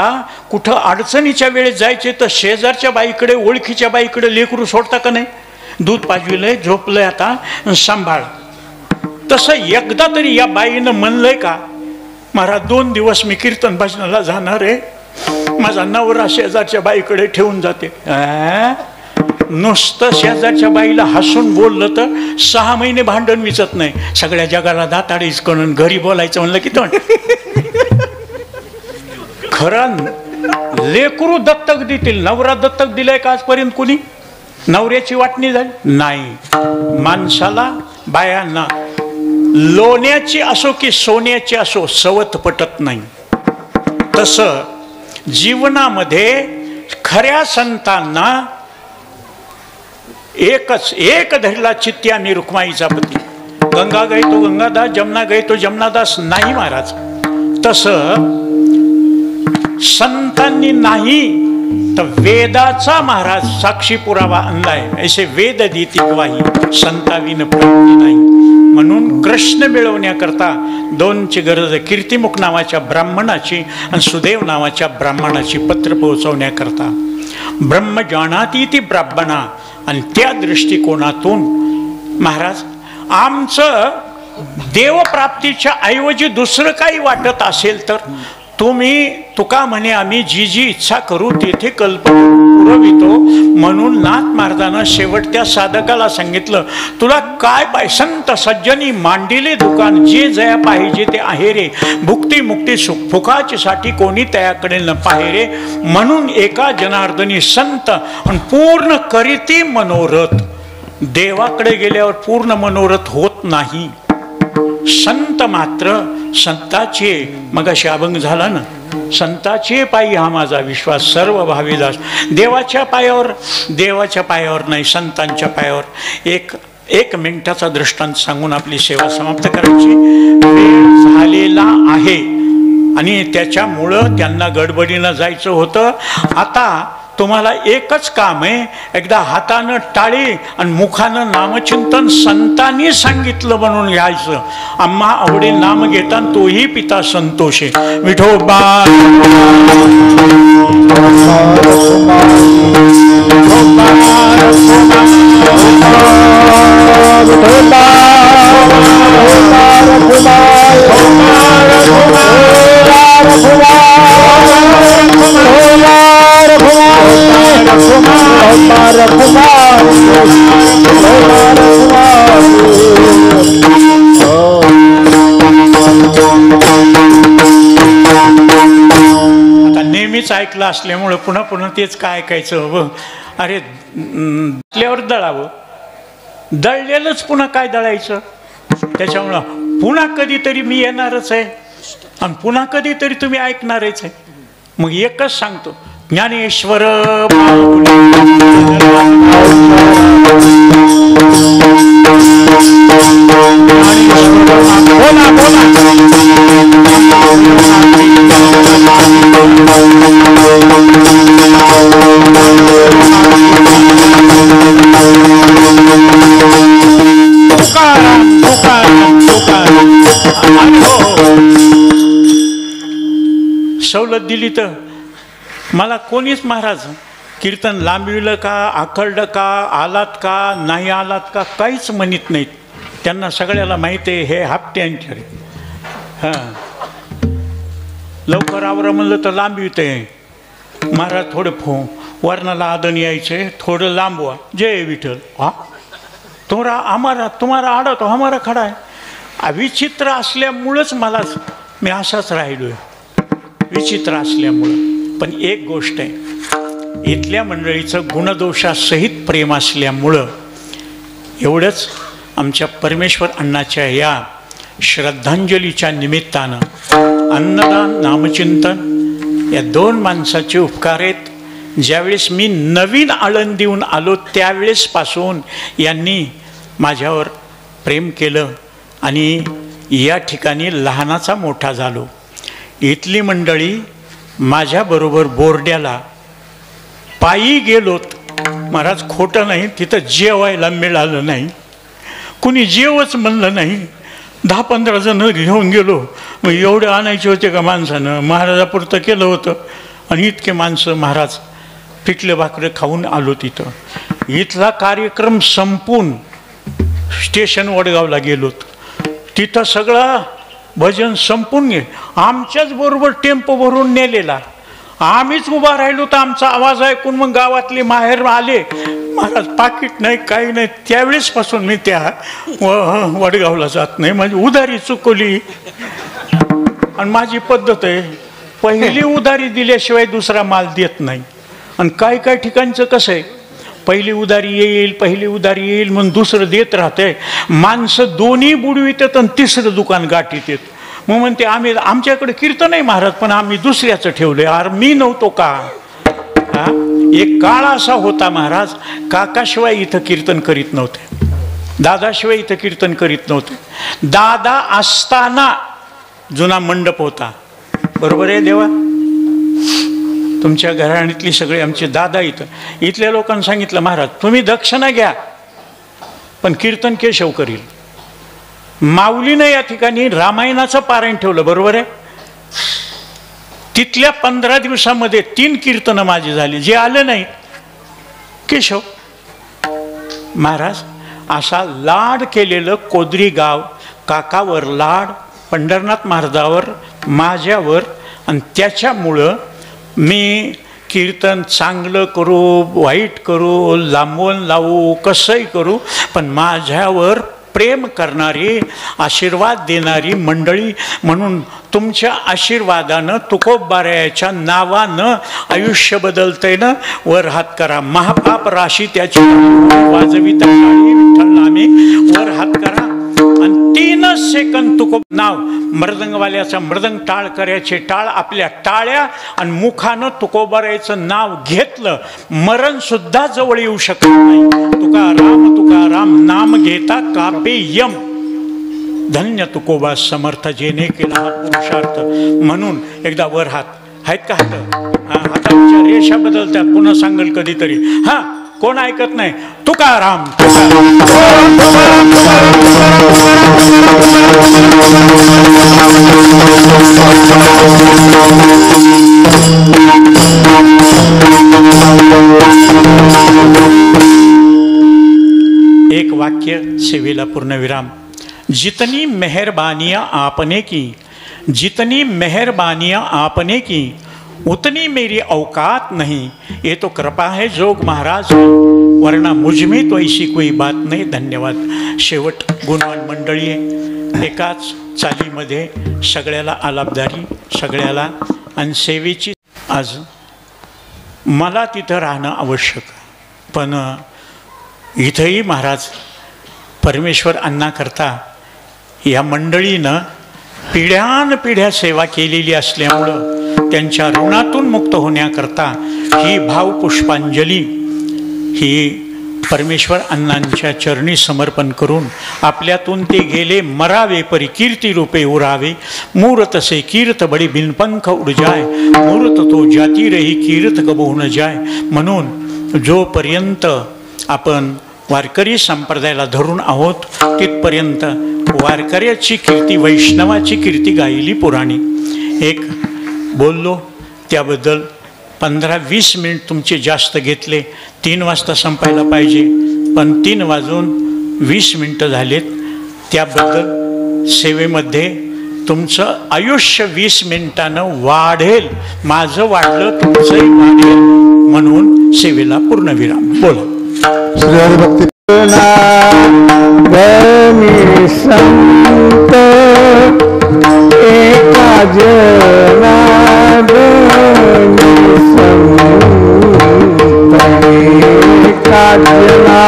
कुठं अडचणीच्या वेळेस जायचे तर शेजारच्या बाईकडे, ओळखीच्या बाईकडे लेकरू सोडता का नाही? दूध पाजविलंय, झोपलंय, आता सांभाळ. तसं एकदा तरी या बाईनं म्हणलंय का, महाराज 2 दिवस मी कीर्तन भजनाला जाणार आहे, माझा नवरा शेजारच्या बाईकडे ठेवून जाते. नुसतं शेजारच्या बाईला हसून बोललं तर 6 महिने भांडण विचत नाही. सगळ्या जगाला दाताडीच करून घरी बोलायचं म्हणलं की तोंड. खरं लेकरू दत्तक देतील. नवरा दत्तक दिलाय का आजपर्यंत कुणी? नवऱ्याची वाटणी झाली नाही. माणसाला, बायांना लोण्याची असो की सोन्याची असो सवत पटत नाही. तसं जीवनामध्ये खऱ्या संतांना एक धरला चित्ती आणि रुक्माईचा पती. गंगा गई तो गंगादास, जमुना गई तो जमुनादास नाही महाराज. तसं संतांनी नाही तर वेदाचा महाराज साक्षी पुरावा आणलाय. ऐसे वेद देती गवाही, संताविन प्राप्ती नाही. म्हणून कृष्ण मिळवण्याकरता 2ची गरज आहे. कीर्तिमुख नावाच्या ब्राह्मणाची आणि सुदेव नावाच्या ब्राह्मणाची पत्र पोहोचवण्याकरता. ब्रह्म जाणाती ती ब्राह्मणा. आणि त्या दृष्टिकोनातून महाराज आमचं देवप्राप्तीच्या ऐवजी दुसरं काही वाटत असेल तर तुका म्हणे आम्ही जी जी इच्छा करू तेथे कल्प पुरवितो. म्हणून नाथ महाराजांना शेवटच्या साधकाला सांगितलं, तुला काय पाहिजे? संत सज्जनी मांडिले दुकान, जे जया पाहिजे ते आहे रे. भुक्ती मुक्ती सुख फुकाची साठी कोणी त्याकडे न पाहे रे. म्हणून एका जनार्दनी संत आणि पूर्ण करीती मनोरथ. देवाकडे गेल्यावर पूर्ण मनोरथ होत नाही. संत मात्र संताचे, मगाशी अभंग झाला ना, संताचे पायी हा माझा विश्वास सर्व भावीदास. देवाच्या पायावर नाही, संतांच्या पायावर. एक मिनिटाचा दृष्टांत सांगून आपली सेवा समाप्त करायची. वेळ झालेला आहे आणि त्याच्यामुळं त्यांना गडबडीनं जायचं होतं. आता तुम्हाला एकच काम आहे, एकदा हातानं टाळी आणि मुखानं नामचिंतन संतांनी सांगितलं म्हणून घ्यायचं. आम्हा आवडे नाम घेता तोही पिता संतोषे. विठोबा आता नेहमीच ऐकलं असल्यामुळं पुन्हा पुन्हा तेच काय ऐकायचं. अरे दळल्यावर दळावं, दळलेलंच पुन्हा काय दळायचं. त्याच्यामुळं पुन्हा कधीतरी मी येणारच आहे आणि पुन्हा कधीतरी तुम्ही ऐकणारच आहे. मग एकच सांगतो, ज्ञानेश्वर सवलत दिली तर मला कोणीच महाराज कीर्तन लांबविलं का, आखडलं का, आलात का, नाही आलात का, काहीच म्हणत नाहीत. त्यांना सगळ्याला माहिती आहे हे हापट्यांच्या. हां, लवकर आवरा म्हणलं तर लांबवित आहे महाराज. थोडं वर्णाला आदन यायचे, थोडं लांबवा. जय विठ्ठल. हा, तुम्हाला आडा तो हमारा खडा आहे. विचित्र असल्यामुळंच मी असाच राहिलोय, विचित्र असल्यामुळं. पण एक गोष्ट आहे, इथल्या मंडळीचं गुणदोषासहित प्रेम असल्यामुळं एवढंच आमच्या परमेश्वर अण्णाच्या या श्रद्धांजलीच्या निमित्तानं अन्नदान, नामचिंतन या दोन माणसाचे उपकार आहेत. ज्यावेळेस मी नवीन आळंदीहून आलो त्यावेळेसपासून यांनी माझ्यावर प्रेम केलं आणि या ठिकाणी लहानाचा मोठा झालो. इथली मंडळी माझ्याबरोबर बोर्ड्याला पायी गेलोत महाराज, खोटं नाही. तिथं जेवायला मिळालं नाही, कुणी जेवच म्हणलं नाही. 10-15 जण घेऊन गेलो. मग एवढे आणायचे होते का माणसानं, महाराजापुरतं केलं होतं. आणि इतके माणसं महाराज पिठले भाकरे खाऊन आलो तिथं. इथला कार्यक्रम संपून स्टेशन वडगावला गेलोत. तिथं सगळं भजन संपून गे. आमच्याच बरोबर टेम्पो भरून नेलेला. आम्हीच उभा राहिलो तर आमचा आवाज ऐकून मग गावातले माहेर आले. महाराज पाकिट नाही, काही नाही. त्यावेळेसपासून मी त्या वडगावला जात नाही. माझी उधारी चुकवली. आणि माझी पद्धत आहे, पहिली उधारी दिल्याशिवाय दुसरा माल देत नाही. आणि काय ठिकाणचं कसं आहे, पहिली उधारी येईल म्हणून दुसरं देत राहतंय. माणसं दोन्ही बुडवितात आणि तिसरं दुकान गाठीत येत. मग म्हणते आमच्याकडे कीर्तन नाही महाराज, पण आम्ही दुसऱ्याचं ठेवलंय. अरे मी नव्हतो का? हा, एक काळ असा होता महाराज, काकाशिवाय इथं कीर्तन करीत नव्हते, दादाशिवाय इथं कीर्तन करीत नव्हते. दादा असताना जुना मंडप होता. बरोबर आहे देवा? तुमच्या घराणीतली सगळे आमचे दादा इथल्या लोकांना सांगितलं, महाराज तुम्ही दक्षिणा घ्या पण कीर्तन केशव करील. माऊलीनं या ठिकाणी रामायणाचं पारायण ठेवलं. बरोबर आहे? तिथल्या 15 दिवसामध्ये 3 कीर्तनं माझी झाली. जे आलं नाही केशव महाराज. असा लाड केलेलं कोदरी गाव, काकावर लाड, पंढरनाथ महाराजावर, माझ्यावर. आणि त्याच्यामुळं मी कीर्तन चांगलं करू, वाईट करू, लांबवून लावू, कसंही करू, पण माझ्यावर प्रेम करणारी, आशीर्वाद देणारी मंडळी म्हणून तुमच्या आशीर्वादानं, तुकोबारायाच्या नावानं आयुष्य बदलतंय ना. वर हात करा. महापाप राशी त्याची वाजवी तळाळी विठ्ठल नामे. वर हात करा आणि 3 सेकंद तुकोब नाव मृदंगवाल्याचा मृदंग टाळ करायचे टाळ आपल्या टाळ्या आणि मुखानं तुकोबारायचं नाव घेतलं मरण सुद्धा जवळ येऊ शकत नाही. तुकाराम नाम घेता कापे यम. धन्य तुकोबा समर्थ जेने केला हा पुरुषार्थ. म्हणून एकदा वर हात आहेत का? हाताच्या रेषा बदलतात. पुन्हा सांगेल कधीतरी. हा कोण ऐकत नाही? तुकाराम एक वाक्य सेवेला पूर्णविराम. जितनी मेहरबानियाँ आपने की, जितनी मेहरबानियाँ आपने की, उतनी मेरी औकात नहीं. ये तो कृपा है जोग महाराज की, वरना मुझ में तो ऐसी कोई बात नहीं. धन्यवाद. शेवट गुणवान मंडळी आहे. एकाच चालीमध्ये सगळ्याला आलापदारी, सगळ्याला आणि सेवेची. आज मला तिथं राहणं आवश्यक, पण इथंही महाराज परमेश्वर अण्णाकरता या मंडळीनं पिढ्यानपिढ्या सेवा केलेली असल्यामुळं त्यांच्या ऋणातून मुक्त होण्याकरता ही भावपुष्पांजली ही परमेश्वर अण्णांच्या चरणी समर्पण करून आपल्यातून ते गेले मरावे परी कीर्ती रूपे उरावे. मूर्त से कीर्त बडी बिनपंख उड जाय, मूर्त तो जाती रही कीर्त कबहू न जाय. म्हणून जोपर्यंत आपण वारकरी संप्रदायाला धरून आहोत तिथपर्यंत वारकऱ्याची कीर्ती, वैष्णवाची कीर्ती गायली पुराणी. एक बोललो त्याबद्दल 15-20 मिनिट तुमचे जास्त घेतले. 3 वाजता संपायला पाहिजे, पण 3:20 झालेत. त्याबद्दल सेवेमध्ये तुमचं आयुष्य 20 मिनिटानं वाढेल. माझं वाढलं, तुमचंही वाढेल. म्हणून सेवेला पूर्णविराम. बोला. श्री हरिभक्ती धनी संत एका जना, धनी संत एका जना,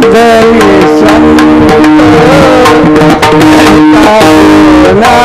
धनी संत एका जना,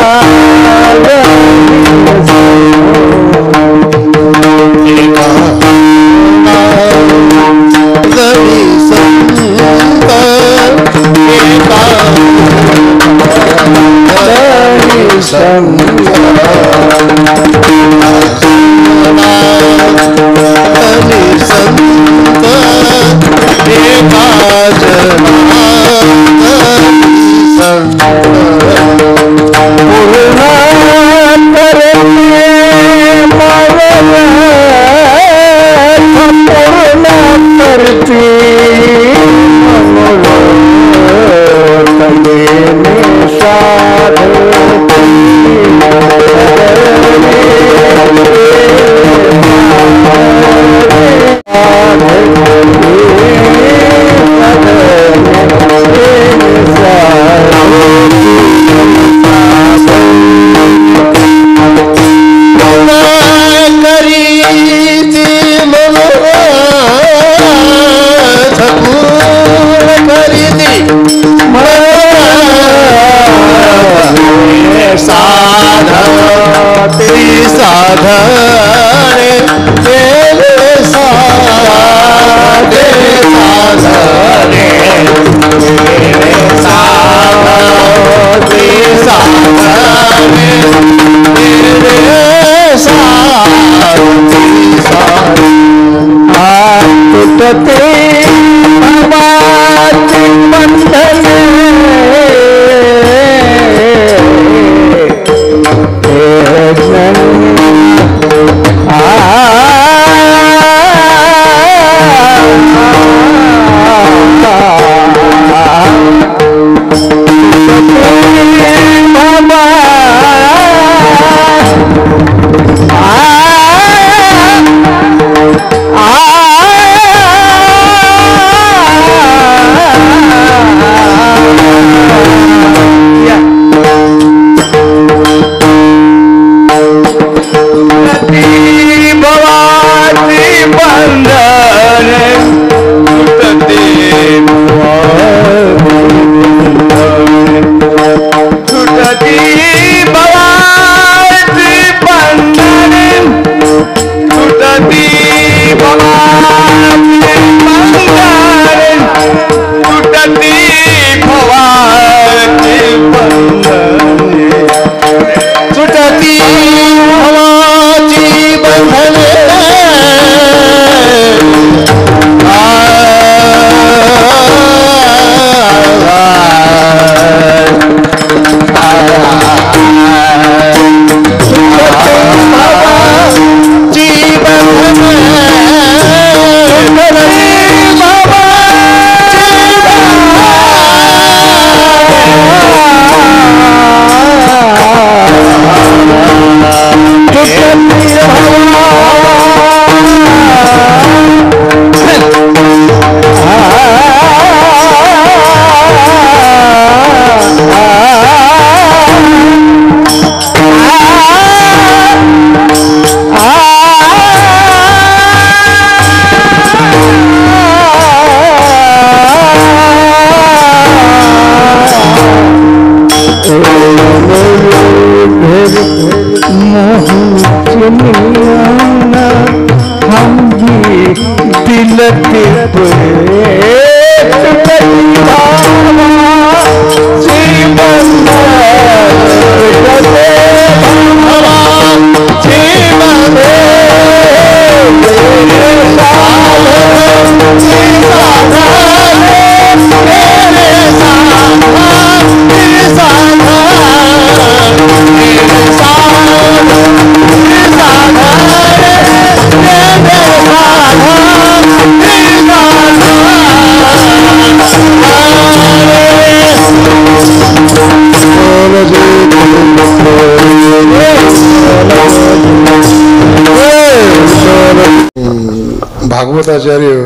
भागवताचार्य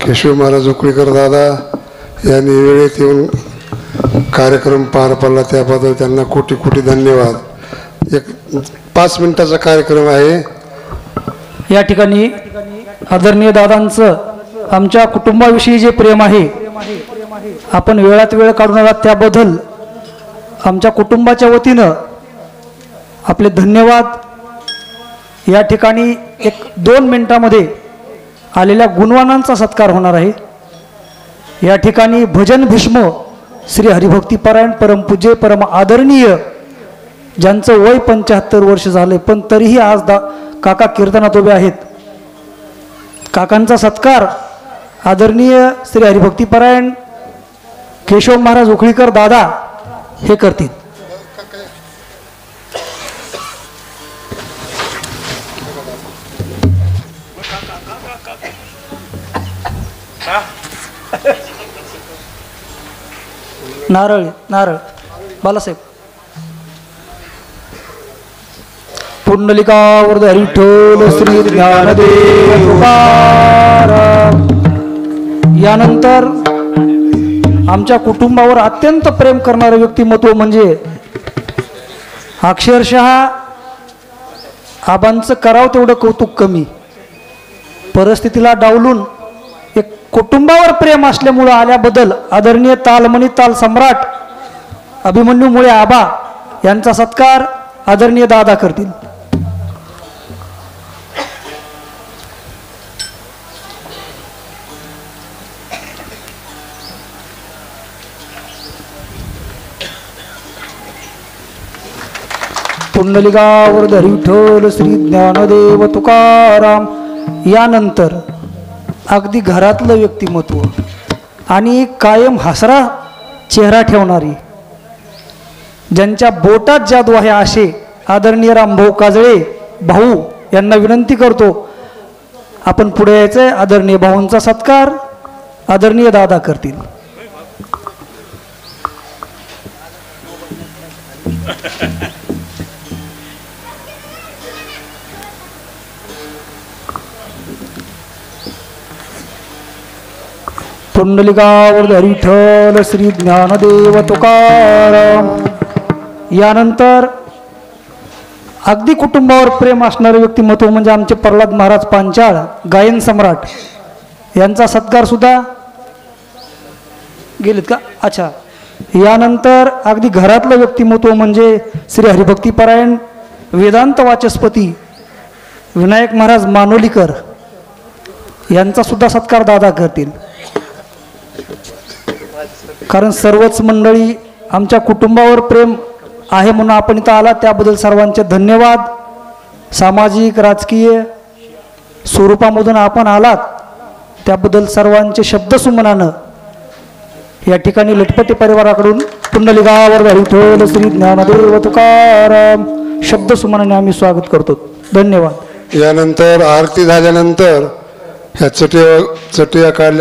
केशव महाराज उकळीकर दादा यांनी वेळेत येऊन कार्यक्रम पार पडला त्याबद्दल त्यांना कोटी कोटी धन्यवाद. एक 5 मिनिटाचा कार्यक्रम आहे. या ठिकाणी आदरणीय दादांचं आमच्या कुटुंबाविषयी जे प्रेम आहे, आपण वेळात वेळ काढून आलात त्याबद्दल आमच्या कुटुंबाच्या वतीनं आपले धन्यवाद. या ठिकाणी 1-2 मिनिटामध्ये आलेल्या गुणवानांचा सत्कार होणार आहे. या ठिकाणी भजन भीष्म श्री हरिभक्तीपरायण परमपूज्य परम आदरणीय ज्यांचं वय 75 वर्ष झाले पण तरीही आज काका कीर्तनात उभे आहेत. काकांचा सत्कार आदरणीय श्री हरिभक्तीपरायण केशव महाराज उखळीकर दादा हे करतील. नारळ नारळ बालासाहेब. पुंडलिकावरद हरिठोल श्री ज्ञानदेव तुकाराम. यानंतर आमच्या कुटुंबावर अत्यंत प्रेम करणारं व्यक्तिमत्व म्हणजे अक्षरशः आबांचं करावं तेवढं कौतुक कमी, परिस्थितीला डावलून एक कुटुंबावर प्रेम असल्यामुळं आल्याबद्दल आदरणीय तालमणी ताल सम्राट अभिमन्यू मुळे आबा यांचा सत्कार आदरणीय दादा करतील. पुंडलिकावरद हरिठोल श्री ज्ञानदेव तुकाराम. यानंतर अगदी घरातलं व्यक्तिमत्व आणि कायम हसरा चेहरा ठेवणारी, ज्यांच्या बोटात जादू आहे असे आदरणीय रामभाऊ काजळे भाऊ यांना विनंती करतो आपण पुढे यायचंय. आदरणीय भाऊंचा सत्कार आदरणीय दादा करतील. पुंडलिकावरद हरिठल श्री ज्ञानदेव तुकाराम. यानंतर अगदी कुटुंबावर प्रेम असणारे व्यक्तिमत्व म्हणजे आमचे प्रल्हाद महाराज पांचाळ गायन सम्राट यांचा सत्कार सुद्धा गेलेत का? अच्छा. यानंतर अगदी घरातलं व्यक्तिमत्व म्हणजे श्री हरिभक्तीपरायण वेदांत वाचस्पती विनायक महाराज मानोलीकर यांचा सुद्धा सत्कार दादा करतील. कारण सर्वच मंडळी आमच्या कुटुंबावर प्रेम आहे म्हणून आपण इथं आला त्याबद्दल सर्वांचे धन्यवाद. सामाजिक राजकीय स्वरूपामधून आपण आलात त्याबद्दल सर्वांचे शब्दसुमनानं या ठिकाणी लटपटी परिवाराकडून पुंडलिकावरद हरिठोल श्री ज्ञानदेव तुकाराम शब्दसुमनाने आम्ही स्वागत करतो. धन्यवाद. यानंतर आरती झाल्यानंतर ह्या चटिया काढल्या